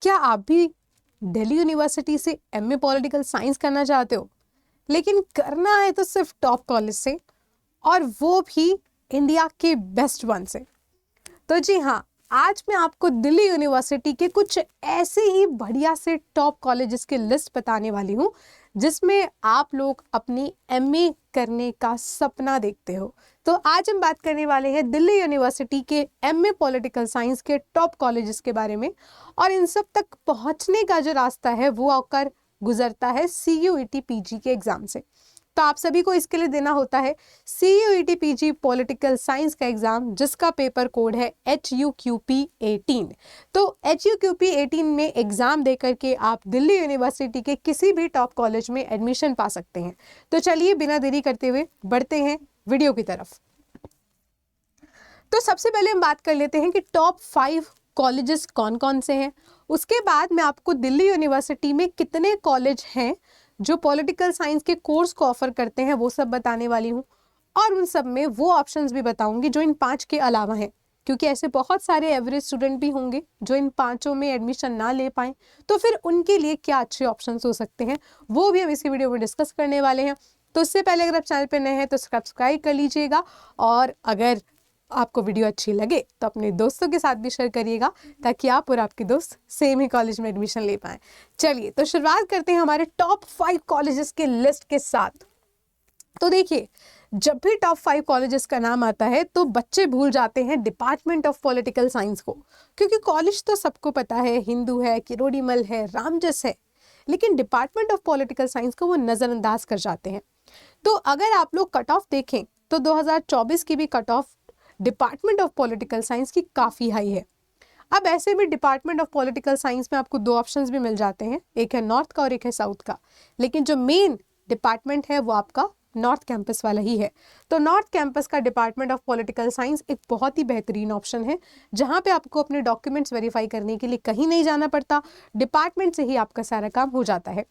क्या आप भी दिल्ली यूनिवर्सिटी से एमए पॉलिटिकल साइंस करना चाहते हो, लेकिन करना है तो सिर्फ टॉप कॉलेज से, और वो भी इंडिया के बेस्ट वन से? तो जी हाँ, आज मैं आपको दिल्ली यूनिवर्सिटी के कुछ ऐसे ही बढ़िया से टॉप कॉलेजेस की लिस्ट बताने वाली हूँ जिसमें आप लोग अपनी एमए करने का सपना देखते हो। तो आज हम बात करने वाले हैं दिल्ली यूनिवर्सिटी के एमए पॉलिटिकल साइंस के टॉप कॉलेजेस के बारे में, और इन सब तक पहुंचने का जो रास्ता है वो आकर गुजरता है CUET PG के एग्जाम से। तो आप सभी को इसके लिए देना होता है CUET PG पॉलिटिकल साइंस का एग्जाम, जिसका पेपर कोड है HUQP 18। तो HUQP 18 में एग्जाम देकर के आप दिल्ली यूनिवर्सिटी के किसी भी टॉप कॉलेज में एडमिशन पा सकते हैं। तो चलिए बिना देरी करते हुए बढ़ते हैं वीडियो की तरफ। तो सबसे पहले हम बात कर लेते हैं कि टॉप 5 कॉलेजेस कौन कौन से हैं। उसके बाद मैं आपको दिल्ली यूनिवर्सिटी में कितने कॉलेज हैं जो पॉलिटिकल साइंस के कोर्स को ऑफर करते हैं वो सब बताने वाली हूँ, और उन सब में वो ऑप्शंस भी बताऊंगी जो इन 5 के अलावा हैं, क्योंकि ऐसे बहुत सारे एवरेज स्टूडेंट भी होंगे जो इन 5 में एडमिशन ना ले पाएं। तो फिर उनके लिए क्या अच्छे ऑप्शंस हो सकते हैं वो भी हम इसी वीडियो में डिस्कस करने वाले हैं। तो उससे पहले अगर आप चैनल पर नए हैं तो सब्सक्राइब कर लीजिएगा, और अगर आपको वीडियो अच्छी लगे तो अपने दोस्तों के साथ भी शेयर करिएगा ताकि आप और आपके दोस्त सेम ही कॉलेज में एडमिशन ले पाएं। चलिए तो शुरुआत करते हैं हमारे टॉप 5 कॉलेजेस के लिस्ट के साथ। तो देखिए, जब भी टॉप 5 कॉलेजेस का नाम आता है तो बच्चे भूल जाते हैं डिपार्टमेंट ऑफ पॉलिटिकल साइंस को, क्योंकि कॉलेज तो सबको पता है, हिंदू है, किरोड़ीमल है, रामजस है, लेकिन डिपार्टमेंट ऑफ पॉलिटिकल साइंस को वो नज़रअंदाज कर जाते हैं। तो अगर आप लोग कट ऑफ देखें तो 2024 की भी cut off department of political science की काफ़ी हाई है। अब ऐसे में डिपार्टमेंट ऑफ पॉलिटिकल साइंस में आपको 2 ऑप्शंस भी मिल जाते हैं, एक है नॉर्थ का और एक है साउथ का, लेकिन जो मेन डिपार्टमेंट है वो आपका नॉर्थ कैंपस वाला ही है। तो नॉर्थ कैंपस का डिपार्टमेंट ऑफ पॉलिटिकल साइंस एक बहुत ही बेहतरीन ऑप्शन है, जहां पे आपको अपने डॉक्यूमेंट्स वेरीफाई करने के लिए कहीं नहीं जाना पड़ता, डिपार्टमेंट से ही आपका सारा काम हो जाता है।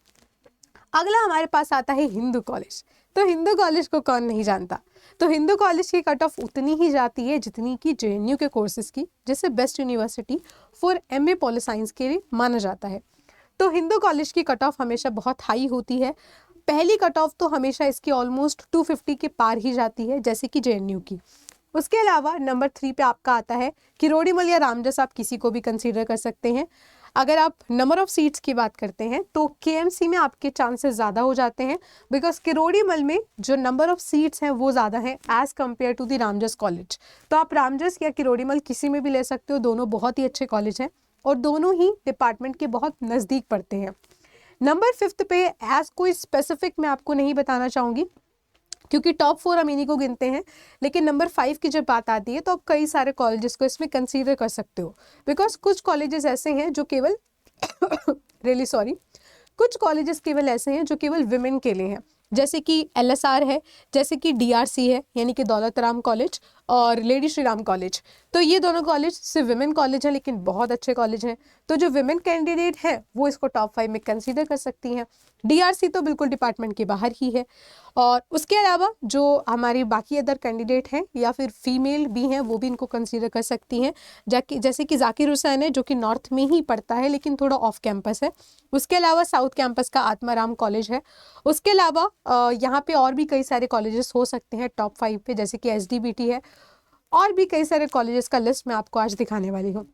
अगला हमारे पास आता है हिंदू कॉलेज। तो हिंदू कॉलेज को कौन नहीं जानता। तो हिंदू कॉलेज की कट ऑफ उतनी ही जाती है जितनी की JNU के कोर्सेज की, जिसे best university for MA poly science के लिए माना जाता है। तो हिंदू कॉलेज की कट ऑफ हमेशा बहुत हाई होती है। पहली कट ऑफ तो हमेशा इसकी ऑलमोस्ट 250 के पार ही जाती है, जैसे कि JNU की। उसके अलावा नंबर 3 पे आपका आता है किरोड़ीमल या रामजस, आप किसी को भी कंसीडर कर सकते हैं। अगर आप नंबर ऑफ सीट्स की बात करते हैं तो KMC में आपके चांसेस ज़्यादा हो जाते हैं, बिकॉज किरोड़ीमल में जो नंबर ऑफ सीट्स हैं वो ज़्यादा हैं as compared to the Ramjas college. तो आप रामजस या किरोड़ीमल किसी में भी ले सकते हो, दोनों बहुत ही अच्छे कॉलेज हैं और दोनों ही डिपार्टमेंट के बहुत नज़दीक पड़ते हैं। नंबर 5 पे एज कोई स्पेसिफिक मैं आपको नहीं बताना चाहूँगी, क्योंकि टॉप 4 हम इन्हीं को गिनते हैं, लेकिन नंबर 5 की जब बात आती है तो आप कई सारे कॉलेजेस को इसमें कंसीडर कर सकते हो, बिकॉज कुछ कॉलेजेस ऐसे हैं जो केवल रियली सॉरी कुछ कॉलेजेस केवल ऐसे हैं जो केवल विमेन के लिए हैं, जैसे कि LSR है, जैसे कि DRC है यानी कि दौलत राम कॉलेज, और लेडी श्री राम कॉलेज। तो ये दोनों कॉलेज सिर्फ विमेन कॉलेज हैं, लेकिन बहुत अच्छे कॉलेज हैं। तो जो विमेन कैंडिडेट है वो इसको टॉप 5 में कंसीडर कर सकती हैं। DRC तो बिल्कुल डिपार्टमेंट के बाहर ही है। और उसके अलावा जो हमारी बाकी अदर कैंडिडेट हैं या फिर फीमेल भी हैं वो भी इनको कंसीडर कर सकती हैं, जैसे कि जाकिर हुसैन है जो कि नॉर्थ में ही पड़ता है लेकिन थोड़ा ऑफ कैंपस है। उसके अलावा साउथ कैंपस का आत्माराम कॉलेज है। उसके अलावा यहाँ पे और भी कई सारे कॉलेजेस हो सकते हैं टॉप 5 पे, जैसे कि SDBT है, और भी कई सारे कॉलेजेस का लिस्ट मैं आपको आज दिखाने वाली हूँ।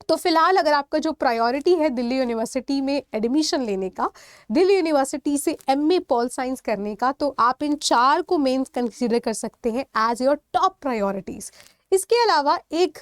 तो फिलहाल अगर आपका जो प्रायोरिटी है दिल्ली यूनिवर्सिटी में एडमिशन लेने का, दिल्ली यूनिवर्सिटी से MA पॉल साइंस करने का, तो आप इन 4 को मेंस कंसीडर कर सकते हैं एज योर टॉप प्रायोरिटीज। इसके अलावा एक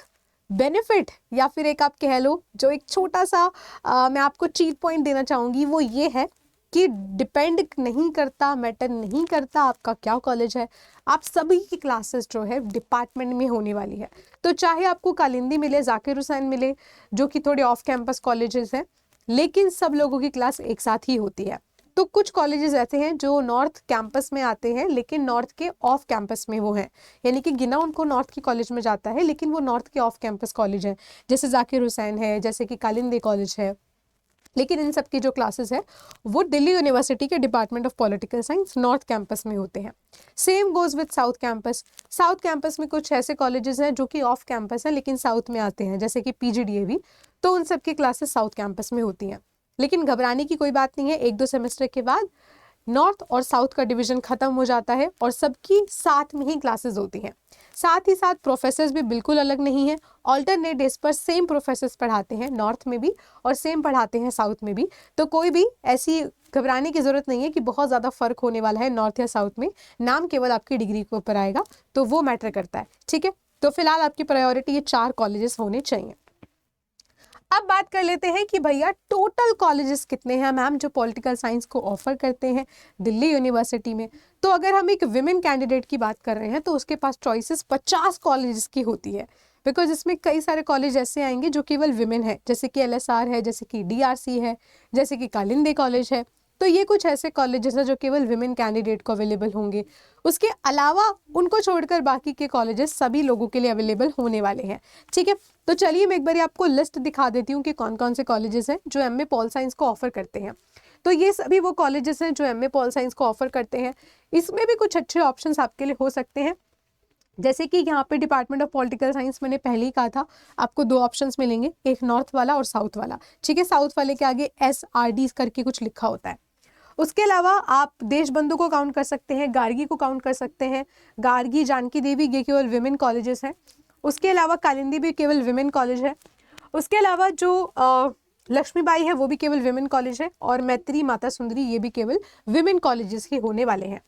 बेनिफिट या फिर एक आप कह लो जो एक छोटा सा मैं आपको चीट पॉइंट देना चाहूँगी, वो ये है कि डिपेंड नहीं करता, मैटर नहीं करता आपका क्या कॉलेज है, आप सभी की क्लासेस जो है डिपार्टमेंट में होने वाली है। तो चाहे आपको कालिंदी मिले, जाकिर हुसैन मिले, जो कि थोड़े ऑफ कैंपस कॉलेजेस हैं, लेकिन सब लोगों की क्लास एक साथ ही होती है। तो कुछ कॉलेजेस ऐसे हैं जो नॉर्थ कैंपस में आते हैं लेकिन नॉर्थ के ऑफ कैंपस में वो हैं, यानी कि गिना उनको नॉर्थ की कॉलेज में जाता है लेकिन वो नॉर्थ के ऑफ कैंपस कॉलेज हैं, जैसे जाकिर हुसैन है, जैसे कि कालिंदी कॉलेज है, लेकिन इन सब की जो क्लासेस है वो दिल्ली यूनिवर्सिटी के department of political science north campus में होते हैं। Same goes with south campus. South campus में कुछ ऐसे कॉलेजेस हैं जो कि ऑफ कैंपस है लेकिन साउथ में आते हैं, जैसे कि PGDAV, तो उन सब की क्लासेस साउथ कैंपस में होती हैं। लेकिन घबराने की कोई बात नहीं है, 1-2 सेमेस्टर के बाद नॉर्थ और साउथ का डिवीजन खत्म हो जाता है और सबकी साथ में ही क्लासेस होती हैं। साथ ही साथ प्रोफेसर्स भी बिल्कुल अलग नहीं है, ऑल्टरनेट डेज पर सेम प्रोफेसर्स पढ़ाते हैं नॉर्थ में भी और सेम पढ़ाते हैं साउथ में भी। तो कोई भी ऐसी घबराने की जरूरत नहीं है कि बहुत ज़्यादा फर्क होने वाला है नॉर्थ या साउथ में, नाम केवल आपकी डिग्री के ऊपर आएगा तो वो मैटर करता है, ठीक है। तो फिलहाल आपकी प्रायोरिटी ये 4 कॉलेजेस होने चाहिए। अब बात कर लेते हैं कि भैया टोटल कॉलेजेस कितने हैं मैम जो पॉलिटिकल साइंस को ऑफर करते हैं दिल्ली यूनिवर्सिटी में। तो अगर हम एक विमेन कैंडिडेट की बात कर रहे हैं तो उसके पास चॉइसेस 50 कॉलेजेस की होती है, बिकॉज इसमें कई सारे कॉलेज ऐसे आएंगे जो केवल विमेन है, जैसे कि LSR है, जैसे कि DRC है, जैसे कि कालिंदी कॉलेज है। तो ये कुछ ऐसे कॉलेजेस हैं जो केवल विमेन कैंडिडेट को अवेलेबल होंगे। उसके अलावा उनको छोड़कर बाकी के कॉलेजेस सभी लोगों के लिए अवेलेबल होने वाले हैं, ठीक है। तो चलिए मैं एक बार आपको लिस्ट दिखा देती हूँ कि कौन कौन से कॉलेजेस हैं जो MA पॉल साइंस को ऑफर करते हैं। तो ये सभी वो कॉलेजेस हैं जो MA पॉल साइंस को ऑफर करते हैं। इसमें भी कुछ अच्छे ऑप्शंस आपके लिए हो सकते हैं, जैसे कि यहाँ पे डिपार्टमेंट ऑफ पॉलिटिकल साइंस मैंने पहले ही कहा था आपको 2 ऑप्शंस मिलेंगे, एक नॉर्थ वाला और साउथ वाला, ठीक है। साउथ वाले के आगे SRD करके कुछ लिखा होता है। उसके अलावा आप देशबंधु को काउंट कर सकते हैं, गार्गी को काउंट कर सकते हैं। गार्गी, जानकी देवी ये केवल विमेन कॉलेजेस हैं। उसके अलावा कालिंदी भी केवल विमेन कॉलेज है। उसके अलावा जो लक्ष्मीबाई है वो भी केवल विमेन कॉलेज है, और मैत्री, माता सुंदरी ये भी केवल विमेन कॉलेजेस ही होने वाले हैं।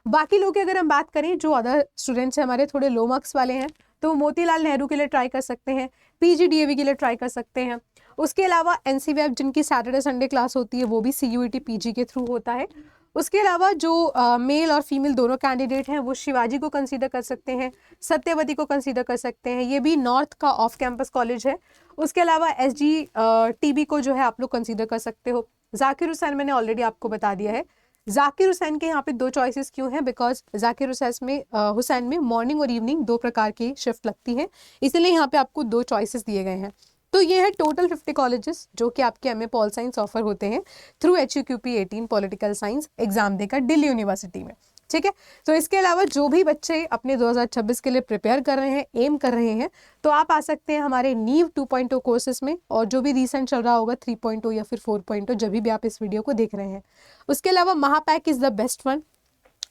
बाकी लोग की अगर हम बात करें, जो अदर स्टूडेंट्स हैं हमारे थोड़े लो मार्क्स वाले हैं, तो मोतीलाल नेहरू के लिए ट्राई कर सकते हैं, PGDAV के लिए ट्राई कर सकते हैं। उसके अलावा NCVF जिनकी सैटरडे संडे क्लास होती है वो भी CUET PG के थ्रू होता है। उसके अलावा जो मेल और फीमेल दोनों कैंडिडेट हैं वो शिवाजी को कंसीडर कर सकते हैं, सत्यवती को कंसीडर कर सकते हैं, ये भी नॉर्थ का ऑफ कैंपस कॉलेज है। उसके अलावा SGTB को जो है आप लोग कंसीडर कर सकते हो। जाकिर हुसैन मैंने ऑलरेडी आपको बता दिया है। जाकिर हुसैन के यहाँ पे 2 चॉइसेस क्यों हैं, बिकॉज जाकिर हुसैन में मॉर्निंग और इवनिंग 2 प्रकार की शिफ्ट लगती है, इसलिए यहाँ पे आपको 2 चॉइसेस दिए गए हैं। तो ये है टोटल 50 कॉलेजेस जो कि आपके MA पॉल साइंस ऑफर होते हैं through HUQP 18 political science exam देकर दिल्ली यूनिवर्सिटी में, ठीक है। तो इसके अलावा जो भी बच्चे अपने 2026 के लिए प्रिपेयर कर रहे हैं, एम कर रहे हैं, तो आप आ सकते हैं हमारे नीव 2.0 कोर्सेज में, और जो भी रिसेंट चल रहा होगा 3.0 या फिर 4.0 जब भी आप इस वीडियो को देख रहे हैं। उसके अलावा महापैक इज द बेस्ट वन।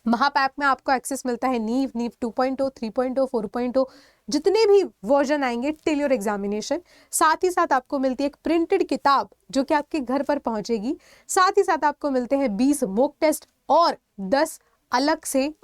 महापैक में आपको एक्सेस मिलता है नीव 2.0, 3.0, 4.0 जितने भी वर्जन आएंगे टिल योर एग्जामिनेशन। साथ ही साथ आपको मिलती है एक प्रिंटेड किताब जो कि आपके घर पर पहुंचेगी। साथ ही साथ आपको मिलते हैं 20 मॉक टेस्ट और 10 अलग से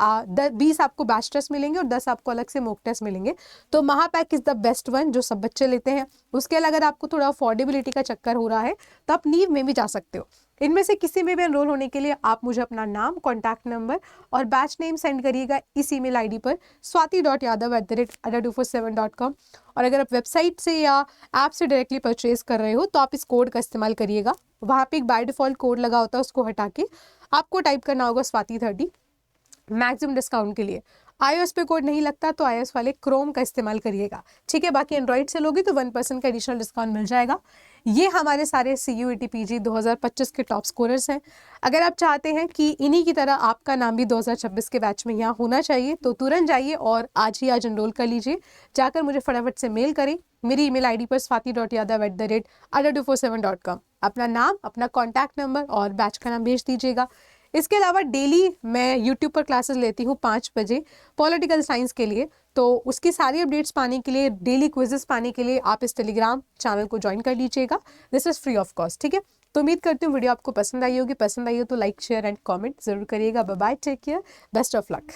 20 आपको बैच टेस्ट मिलेंगे और 10 आपको अलग से मॉक टेस्ट मिलेंगे। तो महापैक इज द बेस्ट वन जो सब बच्चे लेते हैं। उसके अलावा अगर आपको थोड़ा अफोर्डेबिलिटी का चक्कर हो रहा है तो आप नीव में भी जा सकते हो। इनमें से किसी में भी एनरोल होने के लिए आप मुझे अपना नाम, कॉन्टैक्ट नंबर और बैच नेम सेंड करिएगा इस ईमेल आईडी पर swati.yadav@ada247.com। और अगर आप वेबसाइट से या ऐप से डायरेक्टली परचेज कर रहे हो तो आप इस कोड का इस्तेमाल करिएगा। वहाँ पे एक बाय डिफॉल्ट कोड लगा होता है, उसको हटा के आपको टाइप करना होगा स्वाति30 मैक्सिमम डिस्काउंट के लिए। iOS पे कोड नहीं लगता तो iOS वाले क्रोम का इस्तेमाल करिएगा, ठीक है। बाकी एंड्रॉइड से लोगे तो 1% का एडिशनल डिस्काउंट मिल जाएगा। ये हमारे सारे CUET PG 2025 के टॉप स्कोरर्स हैं। अगर आप चाहते हैं कि इन्हीं की तरह आपका नाम भी 2026 के बैच में यहाँ होना चाहिए तो तुरंत जाइए और आज ही एनरोल कर लीजिए। जाकर मुझे फटाफट से मेल करें मेरी ईमेल आईडी पर swati.yadav@ada247.com। अपना नाम, अपना कॉन्टैक्ट नंबर और बैच का नाम भेज दीजिएगा। इसके अलावा डेली मैं यूट्यूब पर क्लासेस लेती हूँ 5 बजे पॉलिटिकल साइंस के लिए, तो उसकी सारी अपडेट्स पाने के लिए, डेली क्विजेस पाने के लिए आप इस टेलीग्राम चैनल को ज्वाइन कर लीजिएगा। This is free of cost, ठीक है। तो उम्मीद करती हूँ वीडियो आपको पसंद आई होगी। पसंद आई हो तो लाइक, शेयर एंड कमेंट जरूर करिएगा। Bye bye, take care, best of luck.